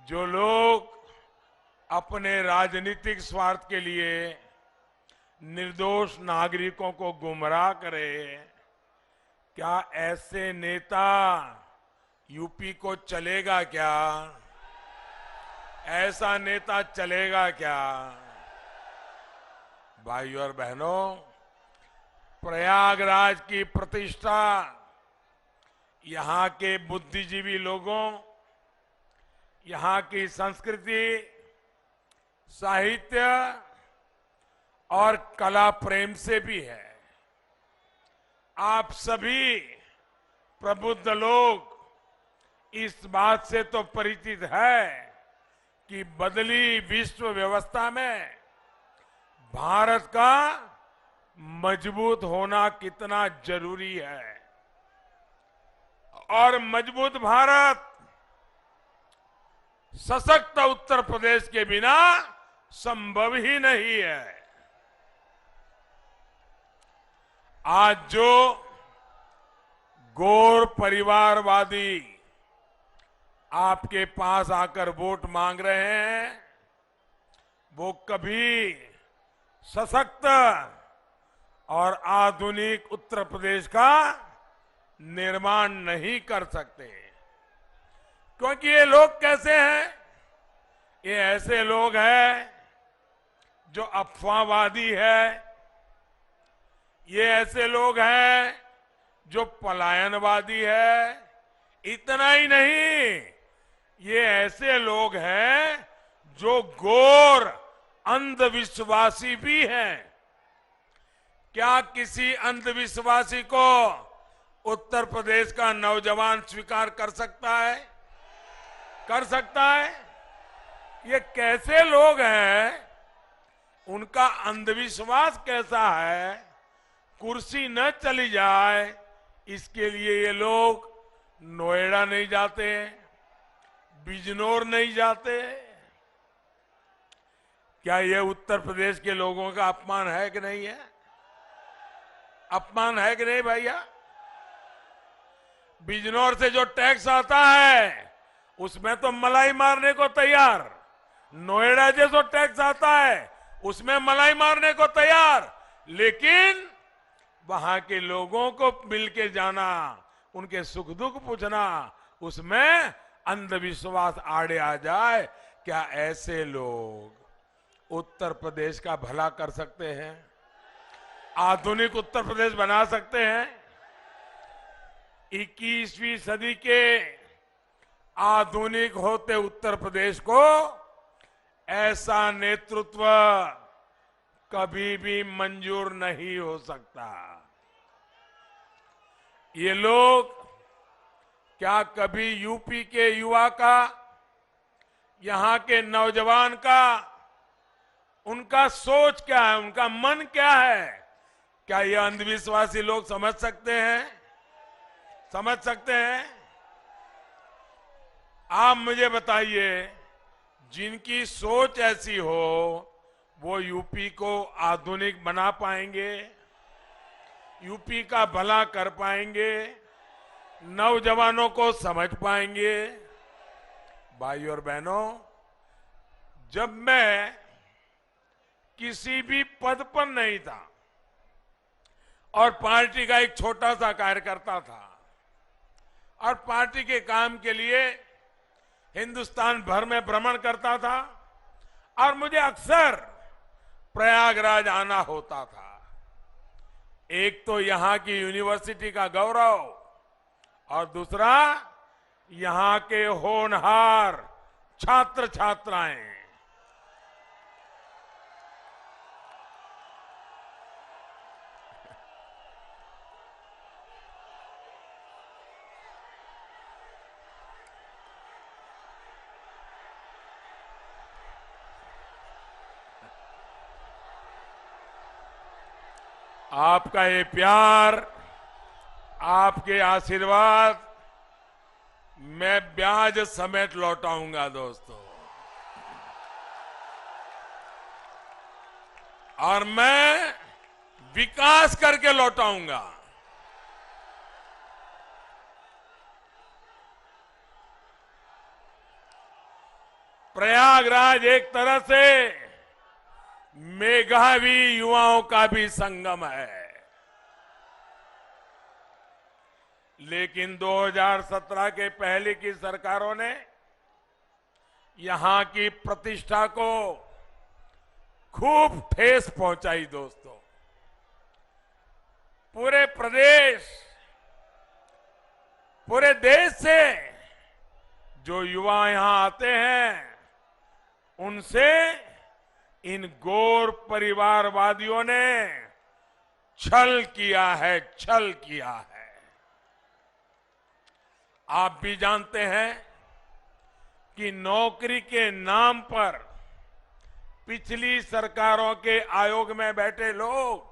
जो लोग अपने राजनीतिक स्वार्थ के लिए निर्दोष नागरिकों को गुमराह करे, क्या ऐसे नेता यूपी को चलेगा क्या? ऐसा नेता चलेगा क्या? भाइयों और बहनों, प्रयागराज की प्रतिष्ठा यहाँ के बुद्धिजीवी लोगों, यहाँ की संस्कृति, साहित्य और कला प्रेम से भी है। आप सभी प्रबुद्ध लोग इस बात से तो परिचित है कि बदली विश्व व्यवस्था में भारत का मजबूत होना कितना जरूरी है। और मजबूत भारत सशक्त उत्तर प्रदेश के बिना संभव ही नहीं है। आज जो गौर परिवारवादी आपके पास आकर वोट मांग रहे हैं, वो कभी सशक्त और आधुनिक उत्तर प्रदेश का निर्माण नहीं कर सकते। क्योंकि ये लोग कैसे हैं? ये ऐसे लोग हैं जो अफवाहवादी है, ये ऐसे लोग हैं जो पलायनवादी है। इतना ही नहीं, ये ऐसे लोग हैं जो घोर अंधविश्वासी भी हैं। क्या किसी अंधविश्वासी को उत्तर प्रदेश का नौजवान स्वीकार कर सकता है? कर सकता है? ये कैसे लोग हैं? उनका अंधविश्वास कैसा है? कुर्सी न चली जाए इसके लिए ये लोग नोएडा नहीं जाते, बिजनौर नहीं जाते। क्या ये उत्तर प्रदेश के लोगों का अपमान है कि नहीं है? अपमान है कि नहीं भैया? बिजनौर से जो टैक्स आता है उसमें तो मलाई मारने को तैयार, नोएडा से जो टैक्स आता है उसमें मलाई मारने को तैयार, लेकिन वहां के लोगों को मिलके जाना, उनके सुख दुख पूछना, उसमें अंधविश्वास आड़े आ जाए। क्या ऐसे लोग उत्तर प्रदेश का भला कर सकते हैं? आधुनिक उत्तर प्रदेश बना सकते हैं? 21वीं सदी के आधुनिक होते उत्तर प्रदेश को ऐसा नेतृत्व कभी भी मंजूर नहीं हो सकता। ये लोग क्या कभी यूपी के युवा का, यहां के नौजवान का, उनका सोच क्या है, उनका मन क्या है, क्या ये अंधविश्वासी लोग समझ सकते हैं? समझ सकते हैं? आप मुझे बताइए, जिनकी सोच ऐसी हो वो यूपी को आधुनिक बना पाएंगे? यूपी का भला कर पाएंगे? नौजवानों को समझ पाएंगे? भाइयों और बहनों, जब मैं किसी भी पद पर नहीं था और पार्टी का एक छोटा सा कार्यकर्ता था और पार्टी के काम के लिए हिंदुस्तान भर में भ्रमण करता था और मुझे अक्सर प्रयागराज आना होता था। एक तो यहां की यूनिवर्सिटी का गौरव और दूसरा यहां के होनहार छात्र छात्राएं। आपका ये प्यार, आपके आशीर्वाद मैं ब्याज समेत लौटाऊंगा दोस्तों। और मैं विकास करके लौटाऊंगा। प्रयागराज एक तरह से मेघावी युवाओं का भी संगम है। लेकिन 2017 के पहले की सरकारों ने यहां की प्रतिष्ठा को खूब ठेस पहुंचाई दोस्तों। पूरे देश से जो युवा यहां आते हैं उनसे इन गौर परिवारवादियों ने छल किया है, छल किया है। आप भी जानते हैं कि नौकरी के नाम पर पिछली सरकारों के आयोग में बैठे लोग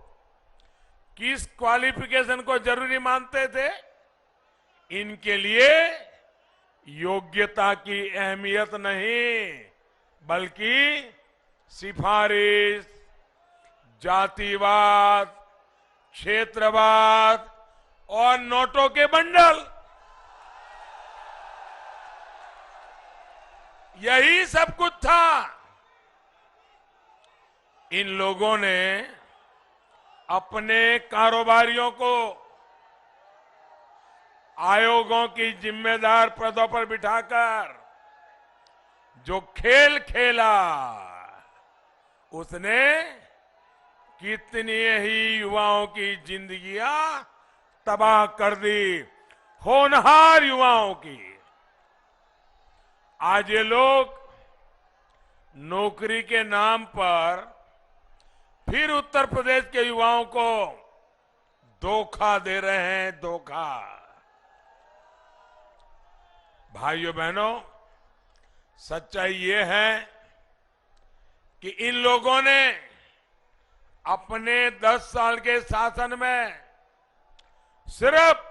किस क्वालिफिकेशन को जरूरी मानते थे? इनके लिए योग्यता की अहमियत नहीं, बल्कि सिफारिश, जातिवाद, क्षेत्रवाद और नोटों के बंडल, यही सब कुछ था। इन लोगों ने अपने कारोबारियों को आयोगों की जिम्मेदार पदों पर बिठाकर जो खेल खेला, उसने कितनी ही युवाओं की जिंदगियां तबाह कर दी, होनहार युवाओं की। आज ये लोग नौकरी के नाम पर फिर उत्तर प्रदेश के युवाओं को धोखा दे रहे हैं, धोखा। भाइयों बहनों, सच्चाई ये है कि इन लोगों ने अपने 10 साल के शासन में सिर्फ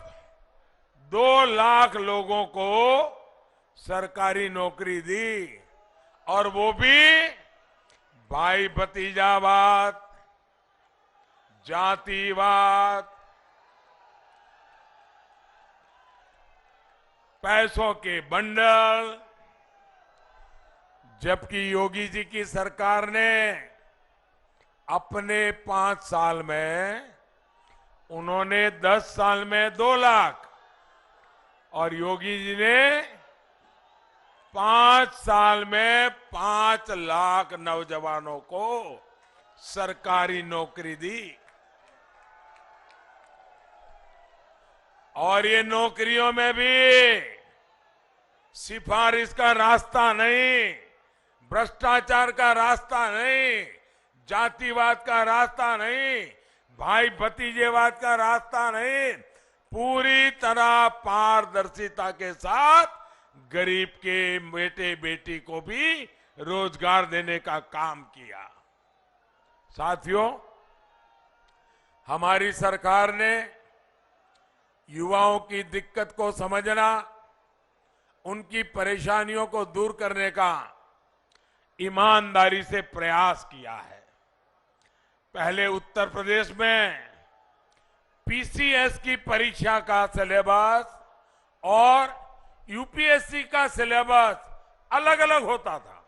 2 लाख लोगों को सरकारी नौकरी दी, और वो भी भाई भतीजावाद, जातिवाद, पैसों के बंडल। जबकि योगी जी की सरकार ने अपने 5 साल में उन्होंने 10 साल में 2 लाख और योगी जी ने 5 साल में 5 लाख नौजवानों को सरकारी नौकरी दी। और ये नौकरियों में भी सिफारिश का रास्ता नहीं, भ्रष्टाचार का रास्ता नहीं, जातिवाद का रास्ता नहीं, भाई भतीजेवाद का रास्ता नहीं, पूरी तरह पारदर्शिता के साथ गरीब के बेटे बेटी को भी रोजगार देने का काम किया। साथियों, हमारी सरकार ने युवाओं की दिक्कत को समझना, उनकी परेशानियों को दूर करने का ईमानदारी से प्रयास किया है। पहले उत्तर प्रदेश में पीसीएस की परीक्षा का सिलेबस और यूपीएससी का सिलेबस अलग अलग होता था,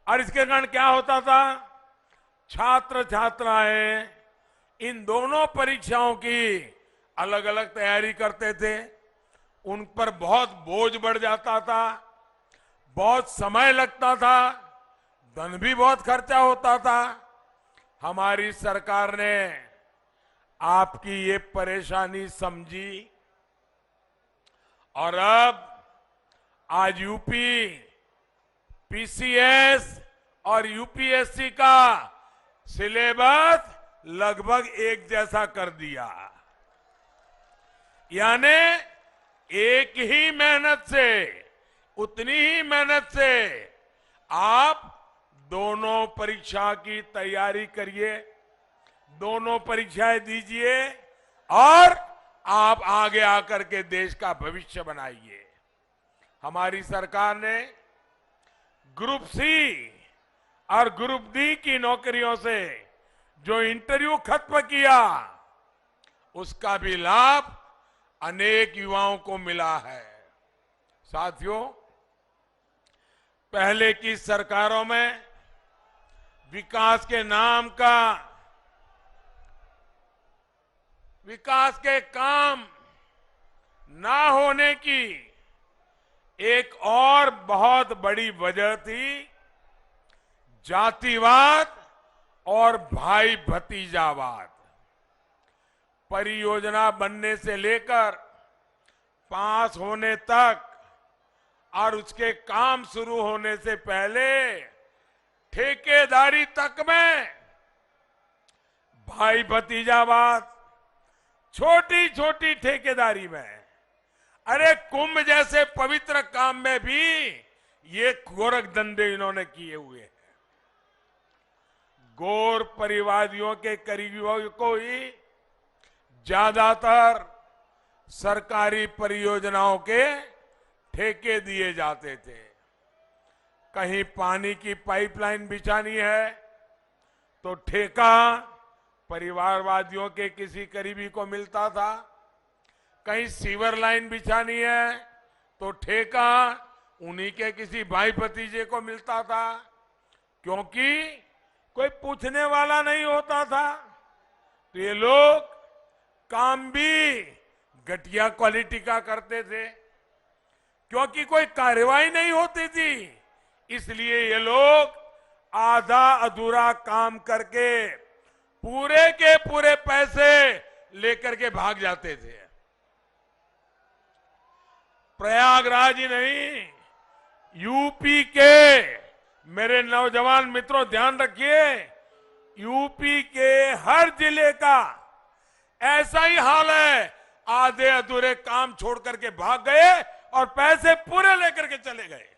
और इसके कारण क्या होता था, छात्र छात्राएं इन दोनों परीक्षाओं की अलग अलग तैयारी करते थे। उन पर बहुत बोझ बढ़ जाता था, बहुत समय लगता था, धन भी बहुत खर्चा होता था। हमारी सरकार ने आपकी ये परेशानी समझी और अब आज यूपी पीसीएस और यूपीएससी का सिलेबस लगभग एक जैसा कर दिया। यानी एक ही मेहनत से, उतनी ही मेहनत से आप दोनों परीक्षा की तैयारी करिए, दोनों परीक्षाएं दीजिए और आप आगे आकर के देश का भविष्य बनाइए। हमारी सरकार ने ग्रुप सी और ग्रुप डी की नौकरियों से जो इंटरव्यू खत्म किया, उसका भी लाभ अनेक युवाओं को मिला है। साथियों, पहले की सरकारों में विकास के नाम का विकास के काम ना होने की एक और बहुत बड़ी वजह थी जातिवाद और भाई भतीजावाद। परियोजना बनने से लेकर पास होने तक और उसके काम शुरू होने से पहले ठेकेदारी तक में भाई भतीजावाद, छोटी छोटी ठेकेदारी में, अरे कुंभ जैसे पवित्र काम में भी ये गोरख धंधे इन्होंने किए हुए हैं। गौर परिवादियों के करीबियों को ही ज्यादातर सरकारी परियोजनाओं के ठेके दिए जाते थे। कहीं पानी की पाइपलाइन बिछानी है तो ठेका परिवारवादियों के किसी करीबी को मिलता था, कहीं सीवर लाइन बिछानी है तो ठेका उन्हीं के किसी भाई भतीजे को मिलता था, क्योंकि कोई पूछने वाला नहीं होता था। तो ये लोग काम भी घटिया क्वालिटी का करते थे, क्योंकि कोई कार्रवाई नहीं होती थी, इसलिए ये लोग आधा अधूरा काम करके पूरे के पूरे पैसे लेकर के भाग जाते थे। प्रयागराज ही नहीं, यूपी के मेरे नौजवान मित्रों ध्यान रखिए, यूपी के हर जिले का ऐसा ही हाल है। आधे अधूरे काम छोड़ करके भाग गए और पैसे पूरे लेकर के चले गए।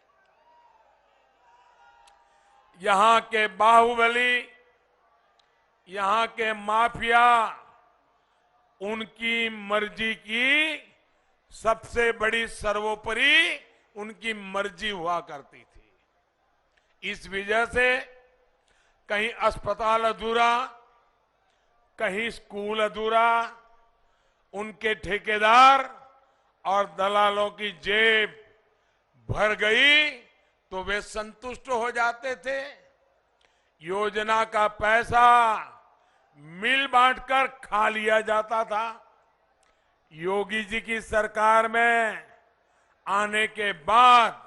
यहां के बाहुबली, यहां के माफिया, उनकी मर्जी की सबसे बड़ी सर्वोपरि उनकी मर्जी हुआ करती थी। इस वजह से कहीं अस्पताल अधूरा, कहीं स्कूल अधूरा, उनके ठेकेदार और दलालों की जेब भर गई तो वे संतुष्ट हो जाते थे। योजना का पैसा मिल बांटकर खा लिया जाता था। योगी जी की सरकार में आने के बाद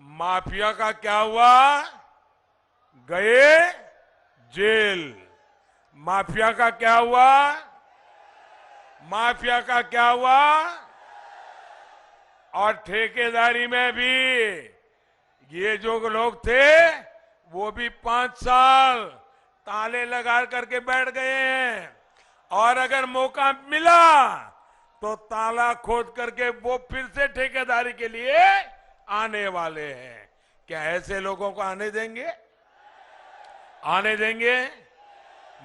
माफिया का क्या हुआ? गए जेल। माफिया का क्या हुआ? माफिया का क्या हुआ? और ठेकेदारी में भी ये जो लोग थे वो भी 5 साल ताले लगा करके बैठ गए हैं, और अगर मौका मिला तो ताला खोद करके वो फिर से ठेकेदारी के लिए आने वाले हैं। क्या ऐसे लोगों को आने देंगे? आने देंगे?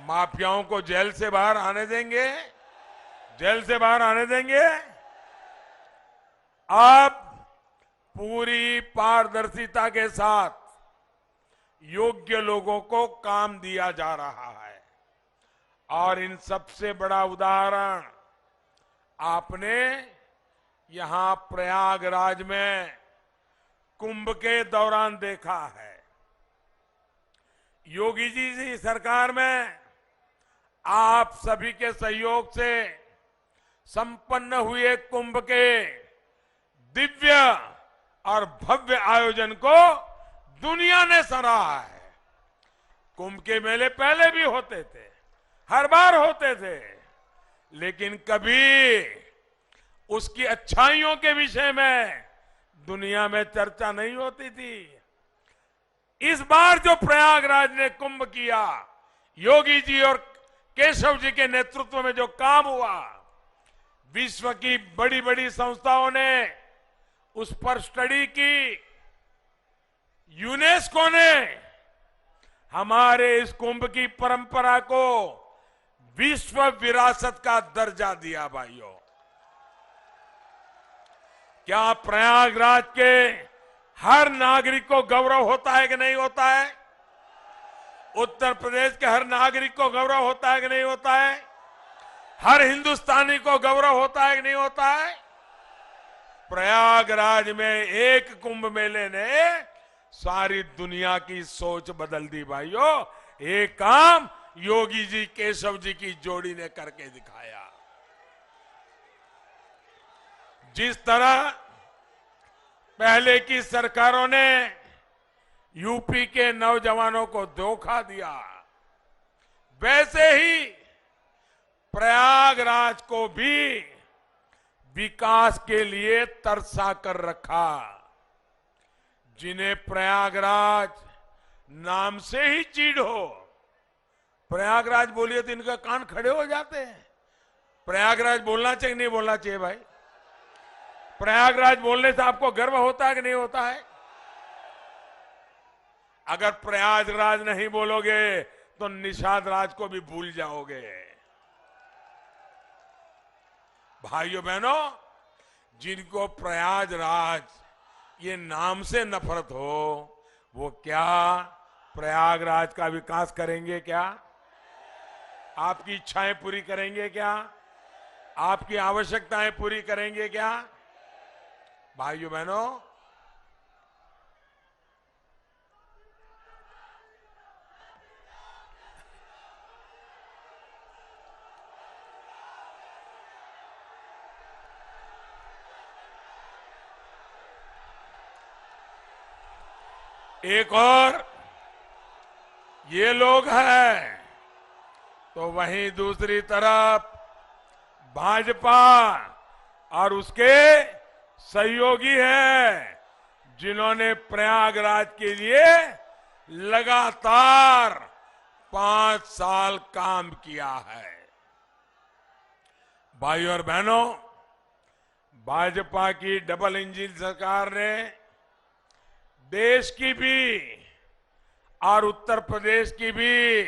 माफियाओं को जेल से बाहर आने देंगे? जेल से बाहर आने देंगे? अब पूरी पारदर्शिता के साथ योग्य लोगों को काम दिया जा रहा है। और इन सबसे बड़ा उदाहरण आपने यहां प्रयागराज में कुंभ के दौरान देखा है। योगी जी की सरकार में आप सभी के सहयोग से संपन्न हुए कुंभ के दिव्य और भव्य आयोजन को दुनिया ने सराहा है। कुंभ के मेले पहले भी होते थे, हर बार होते थे, लेकिन कभी उसकी अच्छाइयों के विषय में दुनिया में चर्चा नहीं होती थी। इस बार जो प्रयागराज ने कुंभ किया, योगी जी और केशव जी के नेतृत्व में जो काम हुआ, विश्व की बड़ी बड़ी संस्थाओं ने उस पर स्टडी की। यूनेस्को ने हमारे इस कुंभ की परंपरा को विश्व विरासत का दर्जा दिया। भाइयों, क्या प्रयागराज के हर नागरिक को गौरव होता है कि नहीं होता है? उत्तर प्रदेश के हर नागरिक को गौरव होता है कि नहीं होता है? हर हिंदुस्तानी को गौरव होता है कि नहीं होता है? प्रयागराज में एक कुंभ मेले ने सारी दुनिया की सोच बदल दी भाइयों। एक काम योगी जी केशव जी की जोड़ी ने करके दिखाया। जिस तरह पहले की सरकारों ने यूपी के नौजवानों को धोखा दिया, वैसे ही प्रयागराज को भी विकास के लिए तरसा कर रखा। जिन्हें प्रयागराज नाम से ही चीड़ हो, प्रयागराज बोलिए तो इनका कान खड़े हो जाते हैं। प्रयागराज बोलना चाहिए नहीं बोलना चाहिए भाई? प्रयागराज बोलने से आपको गर्व होता है कि नहीं होता है? अगर प्रयागराज नहीं बोलोगे तो निषाद राज को भी भूल जाओगे। भाइयों बहनों, जिनको प्रयागराज ये नाम से नफरत हो, वो क्या प्रयागराज का विकास करेंगे? क्या आपकी इच्छाएं पूरी करेंगे? क्या आपकी आवश्यकताएं पूरी करेंगे? क्या भाइयों बहनों, एक और ये लोग हैं तो वहीं दूसरी तरफ भाजपा और उसके सहयोगी हैं, जिन्होंने प्रयागराज के लिए लगातार 5 साल काम किया है। भाइयों और बहनों, भाजपा की डबल इंजन सरकार ने देश की भी और उत्तर प्रदेश की भी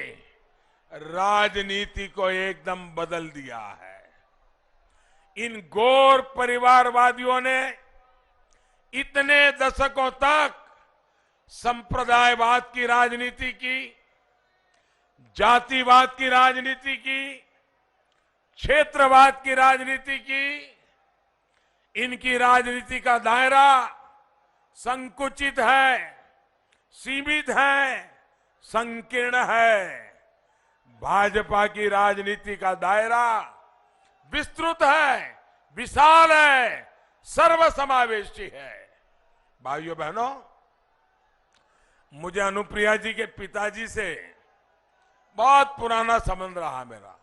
राजनीति को एकदम बदल दिया है। इन गौर परिवारवादियों ने इतने दशकों तक संप्रदायवाद की राजनीति की, जातिवाद की राजनीति की, क्षेत्रवाद की राजनीति की। इनकी राजनीति का दायरा संकुचित है, सीमित है, संकीर्ण है। भाजपा की राजनीति का दायरा विस्तृत है, विशाल है, सर्वसमावेशी है। भाइयों बहनों, मुझे अनुप्रिया जी के पिताजी से बहुत पुराना संबंध रहा मेरा।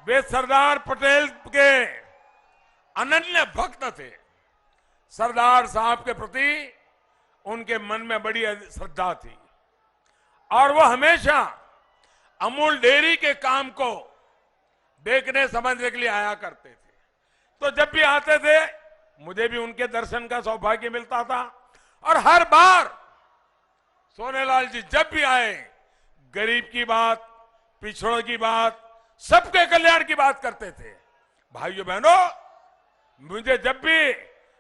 वे सरदार पटेल के अनन्य भक्त थे। सरदार साहब के प्रति उनके मन में बड़ी श्रद्धा थी और वो हमेशा अमूल डेयरी के काम को देखने समझने के लिए आया करते थे। तो जब भी आते थे मुझे भी उनके दर्शन का सौभाग्य मिलता था और हर बार सोनेलाल जी जब भी आए गरीब की बात, पिछड़ों की बात, सबके कल्याण की बात करते थे। भाइयों बहनों, मुझे जब भी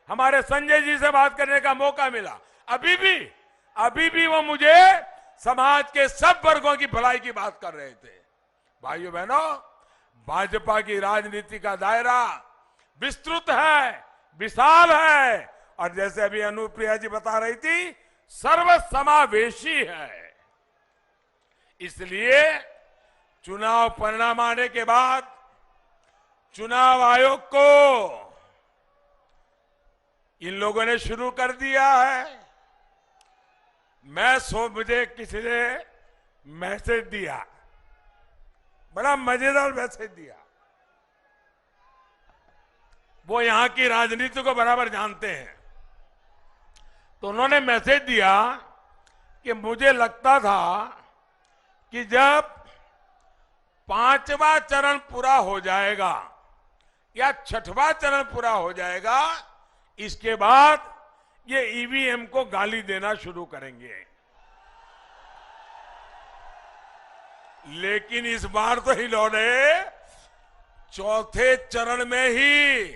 हमारे संजय जी से बात करने का मौका मिला, अभी भी वो मुझे समाज के सब वर्गों की भलाई की बात कर रहे थे। भाइयों बहनों, भाजपा की राजनीति का दायरा विस्तृत है, विशाल है और जैसे अभी अनुप्रिया जी बता रही थी, सर्वसमावेशी है। इसलिए चुनाव परिणाम आने के बाद चुनाव आयोग को इन लोगों ने शुरू कर दिया है। मुझे किसी ने मैसेज दिया, बड़ा मजेदार मैसेज दिया। वो यहां की राजनीति को बराबर जानते हैं। तो उन्होंने मैसेज दिया कि मुझे लगता था कि जब 5वां चरण पूरा हो जाएगा या 6वां चरण पूरा हो जाएगा, इसके बाद ये ईवीएम को गाली देना शुरू करेंगे। लेकिन इस बार तो इन्होंने 4थे चरण में ही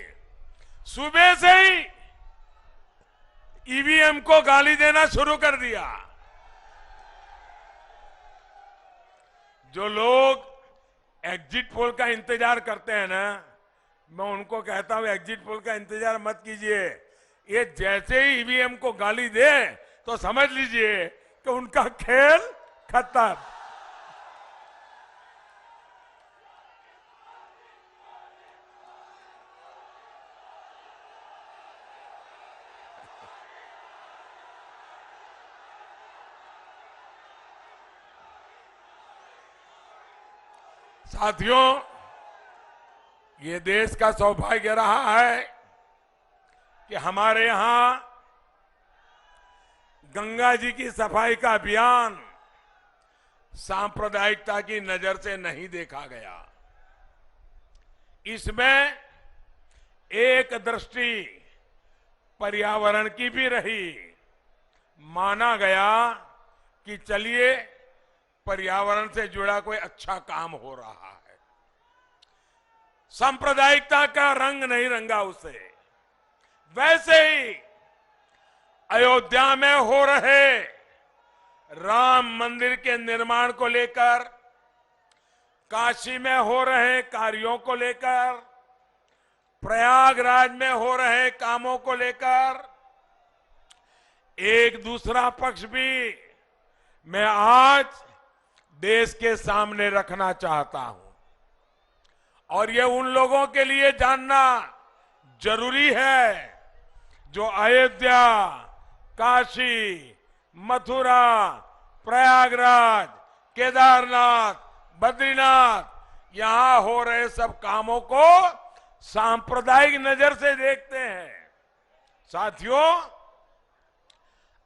सुबह से ही ईवीएम को गाली देना शुरू कर दिया। जो लोग एग्जिट पोल का इंतजार करते हैं ना, मैं उनको कहता हूं एग्जिट पोल का इंतजार मत कीजिए, ये जैसे ही ईवीएम को गाली दे तो समझ लीजिए कि उनका खेल खत्म। साथियों, ये देश का सौभाग्य रहा है कि हमारे यहां गंगा जी की सफाई का अभियान सांप्रदायिकता की नजर से नहीं देखा गया। इसमें एक दृष्टि पर्यावरण की भी रही। माना गया कि चलिए पर्यावरण से जुड़ा कोई अच्छा काम हो रहा है। सांप्रदायिकता का रंग नहीं रंगा उसे। वैसे ही अयोध्या में हो रहे राम मंदिर के निर्माण को लेकर, काशी में हो रहे कार्यों को लेकर, प्रयागराज में हो रहे कामों को लेकर एक दूसरा पक्ष भी मैं आज देश के सामने रखना चाहता हूं। और ये उन लोगों के लिए जानना जरूरी है जो अयोध्या, काशी, मथुरा, प्रयागराज, केदारनाथ, बद्रीनाथ यहां हो रहे सब कामों को सांप्रदायिक नजर से देखते हैं। साथियों,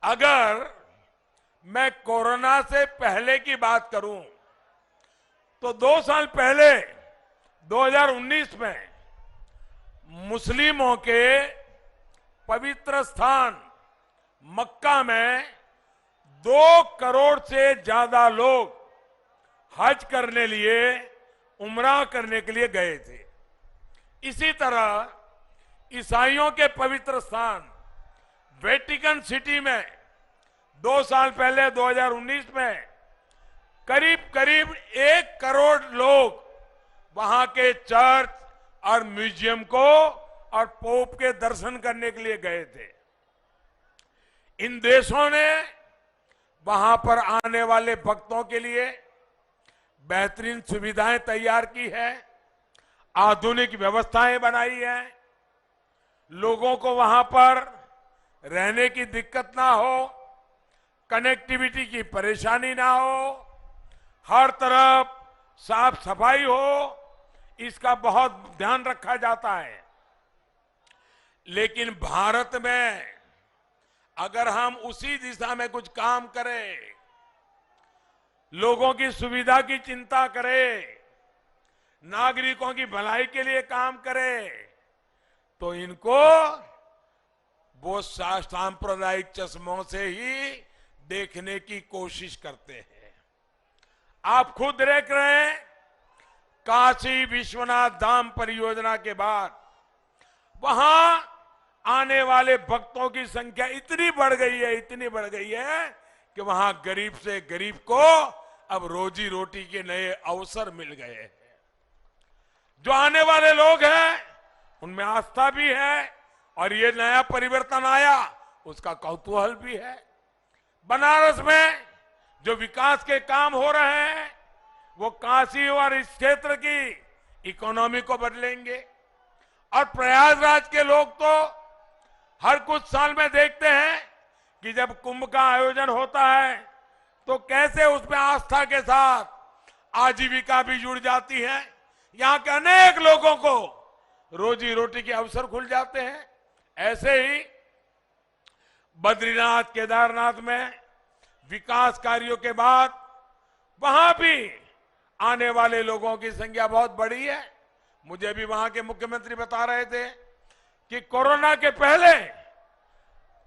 अगर मैं कोरोना से पहले की बात करूं तो 2 साल पहले 2019 में मुस्लिमों के पवित्र स्थान मक्का में 2 करोड़ से ज्यादा लोग हज करने लिए, उम्रा करने के लिए गए थे। इसी तरह ईसाइयों के पवित्र स्थान वेटिकन सिटी में 2 साल पहले 2019 में करीब करीब 1 करोड़ लोग वहां के चर्च और म्यूजियम को और पोप के दर्शन करने के लिए गए थे। इन देशों ने वहां पर आने वाले भक्तों के लिए बेहतरीन सुविधाएं तैयार की है, आधुनिक व्यवस्थाएं बनाई है, लोगों को वहां पर रहने की दिक्कत ना हो, कनेक्टिविटी की परेशानी ना हो, हर तरफ साफ सफाई हो, इसका बहुत ध्यान रखा जाता है। लेकिन भारत में अगर हम उसी दिशा में कुछ काम करें, लोगों की सुविधा की चिंता करें, नागरिकों की भलाई के लिए काम करें, तो इनको वो सांप्रदायिक चश्मों से ही देखने की कोशिश करते हैं। आप खुद देख रहे हैं, काशी विश्वनाथ धाम परियोजना के बाद वहां आने वाले भक्तों की संख्या इतनी बढ़ गई है कि वहां गरीब से गरीब को अब रोजी रोटी के नए अवसर मिल गए हैं। जो आने वाले लोग हैं उनमें आस्था भी है और ये नया परिवर्तन आया उसका कौतूहल भी है। बनारस में जो विकास के काम हो रहे हैं वो काशी और इस क्षेत्र की इकोनॉमी को बदलेंगे। और प्रयागराज के लोग तो हर कुछ साल में देखते हैं कि जब कुंभ का आयोजन होता है तो कैसे उसमें आस्था के साथ आजीविका भी जुड़ जाती है। यहां के अनेक लोगों को रोजी रोटी के अवसर खुल जाते हैं। ऐसे ही बद्रीनाथ, केदारनाथ में विकास कार्यों के बाद वहां भी आने वाले लोगों की संख्या बहुत बढ़ी है। मुझे भी वहां के मुख्यमंत्री बता रहे थे कि कोरोना के पहले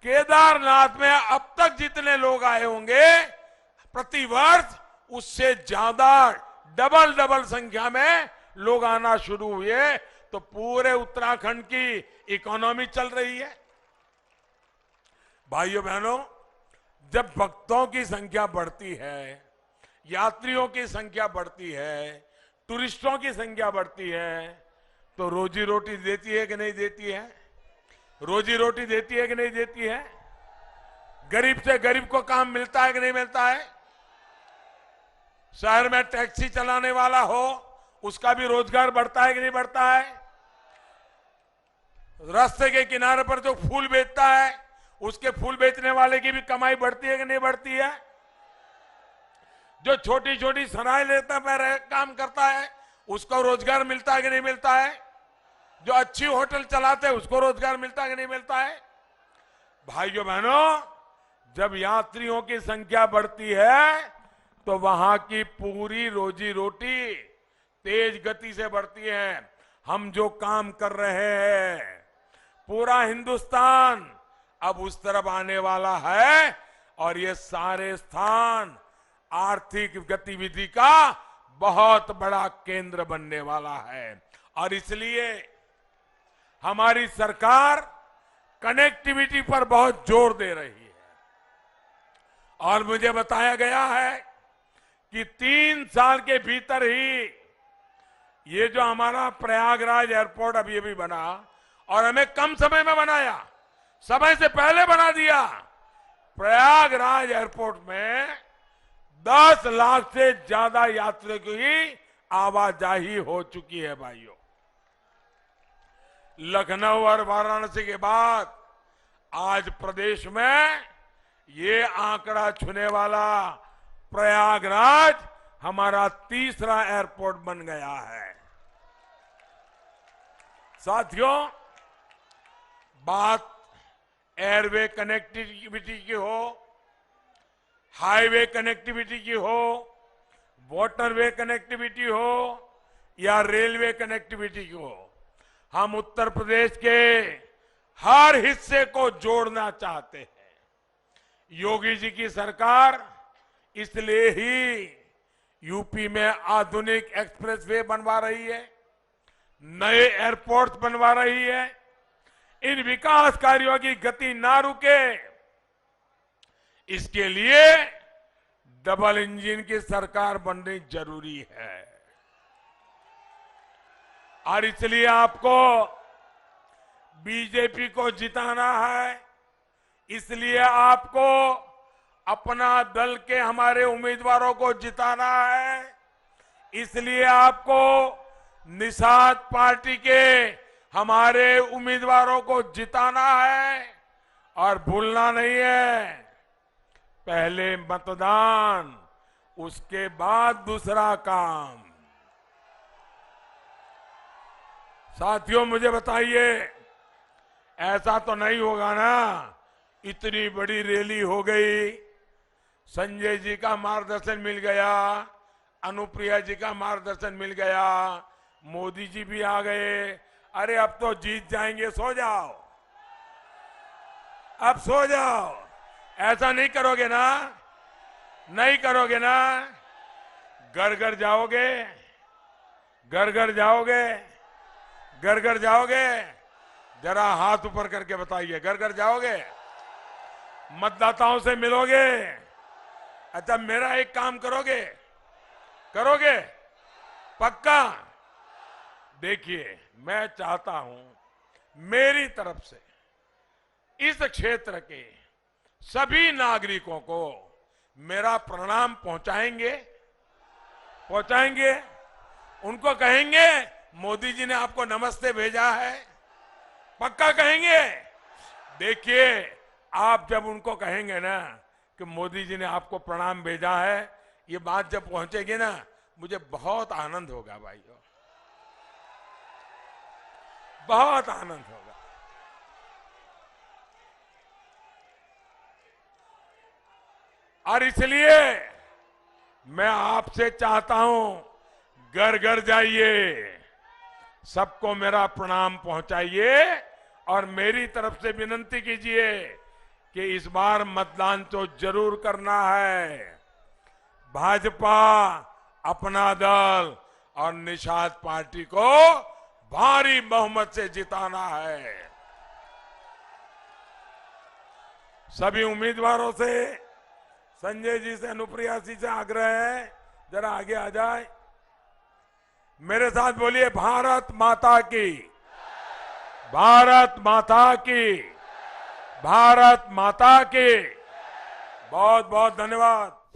केदारनाथ में अब तक जितने लोग आए होंगे प्रति वर्ष उससे ज्यादा डबल संख्या में लोग आना शुरू हुए। तो पूरे उत्तराखंड की इकोनॉमी चल रही है। भाइयों बहनों, जब भक्तों की संख्या बढ़ती है, यात्रियों की संख्या बढ़ती है, टूरिस्टों की संख्या बढ़ती है, तो रोजी रोटी देती है कि नहीं देती है? रोजी रोटी देती है कि नहीं देती है? गरीब से गरीब को काम मिलता है कि नहीं मिलता है? शहर में टैक्सी चलाने वाला हो उसका भी रोजगार बढ़ता है कि नहीं बढ़ता है? रास्ते के किनारे पर जो फूल बेचता है उसके फूल बेचने वाले की भी कमाई बढ़ती है कि नहीं बढ़ती है? जो छोटी छोटी सराय लेता है काम करता है उसको रोजगार मिलता है कि नहीं मिलता है? जो अच्छी होटल चलाते हैं उसको रोजगार मिलता है कि नहीं मिलता है? भाइयों बहनों, जब यात्रियों की संख्या बढ़ती है तो वहां की पूरी रोजी रोटी तेज गति से बढ़ती है। हम जो काम कर रहे हैं पूरा हिंदुस्तान अब उस तरफ आने वाला है और ये सारे स्थान आर्थिक गतिविधि का बहुत बड़ा केंद्र बनने वाला है। और इसलिए हमारी सरकार कनेक्टिविटी पर बहुत जोर दे रही है। और मुझे बताया गया है कि 3 साल के भीतर ही ये जो हमारा प्रयागराज एयरपोर्ट अब ये भी बना और हमें कम समय में बनाया, समय से पहले बना दिया। प्रयागराज एयरपोर्ट में 10 लाख से ज्यादा यात्रियों की आवाजाही हो चुकी है। भाइयों, लखनऊ और वाराणसी के बाद आज प्रदेश में ये आंकड़ा छूने वाला प्रयागराज हमारा तीसरा एयरपोर्ट बन गया है। साथियों, बात एयरवे कनेक्टिविटी की हो, हाईवे कनेक्टिविटी की हो, वाटरवे कनेक्टिविटी हो या रेलवे कनेक्टिविटी की हो, हम उत्तर प्रदेश के हर हिस्से को जोड़ना चाहते हैं। योगी जी की सरकार इसलिए ही यूपी में आधुनिक एक्सप्रेसवे बनवा रही है, नए एयरपोर्ट बनवा रही है। इन विकास कार्यों की गति ना रुके, इसके लिए डबल इंजन की सरकार बननी जरूरी है। और इसलिए आपको बीजेपी को जिताना है, इसलिए आपको अपना दल के हमारे उम्मीदवारों को जिताना है, इसलिए आपको निषाद पार्टी के हमारे उम्मीदवारों को जिताना है। और भूलना नहीं है, पहले मतदान, उसके बाद दूसरा काम। साथियों, मुझे बताइए, ऐसा तो नहीं होगा ना, इतनी बड़ी रैली हो गई, संजय जी का मार्गदर्शन मिल गया, अनुप्रिया जी का मार्गदर्शन मिल गया, मोदी जी भी आ गए, अरे अब तो जीत जाएंगे, सो जाओ, अब सो जाओ। ऐसा नहीं करोगे ना, नहीं करोगे ना? घर घर जाओगे, घर घर जाओगे, घर घर जाओगे? जरा हाथ ऊपर करके बताइए, घर घर जाओगे? मतदाताओं से मिलोगे? अच्छा, मेरा एक काम करोगे? करोगे? पक्का? देखिए, मैं चाहता हूं मेरी तरफ से इस क्षेत्र के सभी नागरिकों को मेरा प्रणाम पहुंचाएंगे, पहुंचाएंगे? उनको कहेंगे मोदी जी ने आपको नमस्ते भेजा है? पक्का कहेंगे? देखिए, आप जब उनको कहेंगे ना कि मोदी जी ने आपको प्रणाम भेजा है, ये बात जब पहुंचेगी ना, मुझे बहुत आनंद होगा भाइयों, बहुत आनंद होगा। और इसलिए मैं आपसे चाहता हूं, घर घर जाइए, सबको मेरा प्रणाम पहुंचाइए और मेरी तरफ से विनती कीजिए कि इस बार मतदान तो जरूर करना है। भाजपा, अपना दल और निषाद पार्टी को भारी बहुमत से जिताना है। सभी उम्मीदवारों से, संजय जी से, अनुप्रिया जी से आग्रह है, जरा आगे आ जाए। मेरे साथ बोलिए भारत माता की, भारत माता की, भारत माता की। बहुत बहुत धन्यवाद।